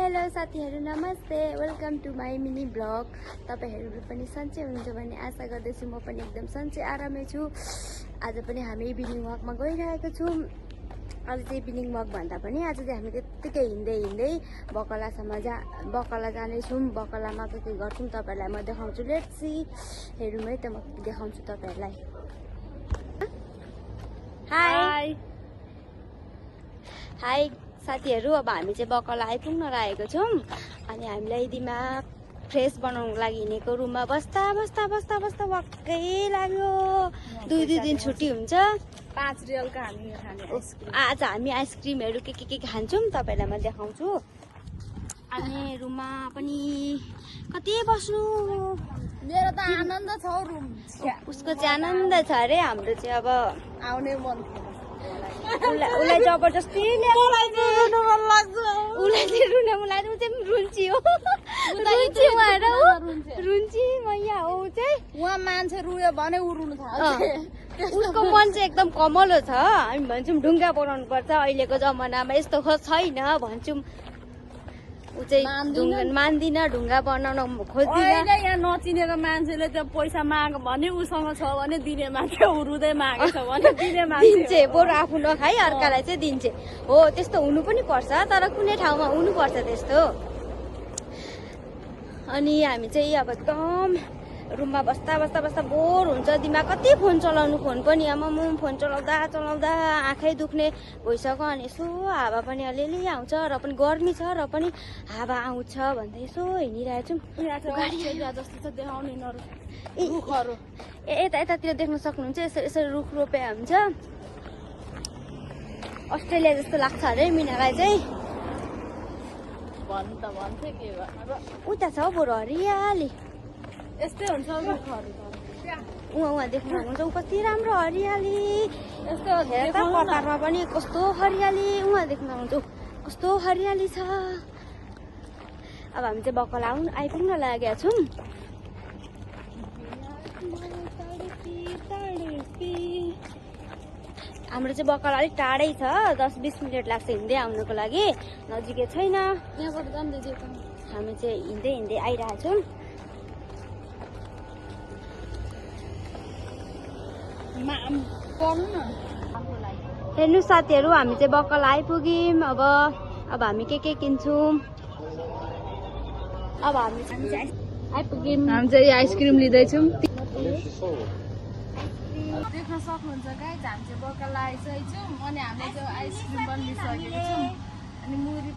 Hello साथीहरु नमस्ते welcome to my mini blog. तपाईहरु पनि सन्चै हुनुहुन्छ भन्ने आशा गर्दैछु। म पनि एकदम सन्चै आरामै छु। आज पनि हामी इभिनिङ वकमा गइरहेको छौं। आज चाहिँ इभिनिङ वक भन्दा पनि आज चाहिँ हामी त्यतिकै हिँड्दै बकला जानेछौँ। बकलामा के गर्छौं तपाईहरुलाई म देखाउँछु। लेट्स सी हेरौँ है त म देखाउँछु तपाईहरुलाई। हाई हाई साथीहरु, अब हामी चाहिँ बकला आइपुग्न लागेको छौं अनि हामीलाई दिमाग फ्रेस बनाउनको लागि हिँडेको। रुममा बस्दा वक्कै लाग्यो। दुई दिन छुट्टी हुन्छ। 5 रियलका हामी खाने आज हामी आइसक्रिमहरु के खान्छौं तपाईहरुलाई म देखाउँछु। अनि रुममा पनि कति बस्नु। मेरो त आनन्द छ रुम। उसको चाहिँ आनन्द छ अरे, हाम्रो चाहिँ अब आउने मन उलाई जबरजस्ती उसलाई चाहिँ रुन मन लाग्यो। ऊ चाहिँ रुन्ची हो। रुन्ची मैया हो चाहिँ। उहाँ मान्छे रुयो भने उ रुनु थाल्छ। उसको मन चाहिँ एकदम कमलो छ। हामी भन्छौँ ढुङ्गा बनाउनु पर्छ, अहिलेको जमानामा यस्तो छैन भन्छौँ। ऊ चाहिँ मान्दिन, ढुङ्गा बनाउन खोज्दिन। यहाँ नचिनेको मान्छेले त्यो पैसा माग भने उसँग छ भने दिने मान्छे, उरुदै मागेछ भने दिने मान्छे दिन्छे। बरु आफू नखाइ अर्कालाई चाहिँ दिन्छे। हो त्यस्तो हुनु पनि पर्छ, तर कुनै ठाउँमा हुनु पर्छ त्यस्तो। अनि हामी चाहिँ अब एकदम रुममा बस्दा बोर हुन्छ। दिमाग कति फोन चलाउनु, फोन पनि आमाम फोन चलाउँदा आँखै दुख्ने भइसक्यो। अनि यसो हावा पनि अलिअलि आउँछ र पनि गर्मी छ र पनि हावा आउँछ भन्दै यसो हिँडिरहेछौँ। जस्तो देखाउने रुखहरू यतातिर देख्न सक्नुहुन्छ। यसरी रुख रोपे हुन्छ। अस्ट्रेलिया जस्तो लाग्छ अरे मिनालाई चाहिँ। भन्थे के उता छ बरु हरियाली। यस्तै हुन्छ रुखहरू। उहाँ देख्नु सक्नुहुन्छ कति राम्रो हरियाली। यस्तो कतारमा पनि कस्तो हरियाली। उहाँ देख्नु सक्नुहुन्छ कस्तो हरियाली छ। अब हामी चाहिँ बकला आइपुग्न लागेका छौँ। हाम्रो चाहिँ बकला अलिक टाढै छ, 10-20 मिनट लाग्छ हिँड्दै आउनुको लागि, नजिकै छैन। यहाँबाट जान्दै हामी चाहिँ हिँड्दै आइरहेछौँ। हेर्नु साथीहरु, हामी चाहिँ बकला आइपुग्यौँ। अब हामी के किन्छौँ। अब हामी आइपुग्यौँ। हामी चाहिँ आइसक्रिम लिँदैछौँ। देख्न सक्नुहुन्छ गाइस, हामी चाहिँ बकला आइसकेको छौँ। अनि हामीले चाहिँ आइसक्रिम पनि लिइसकेको छौँ। अनि मुरी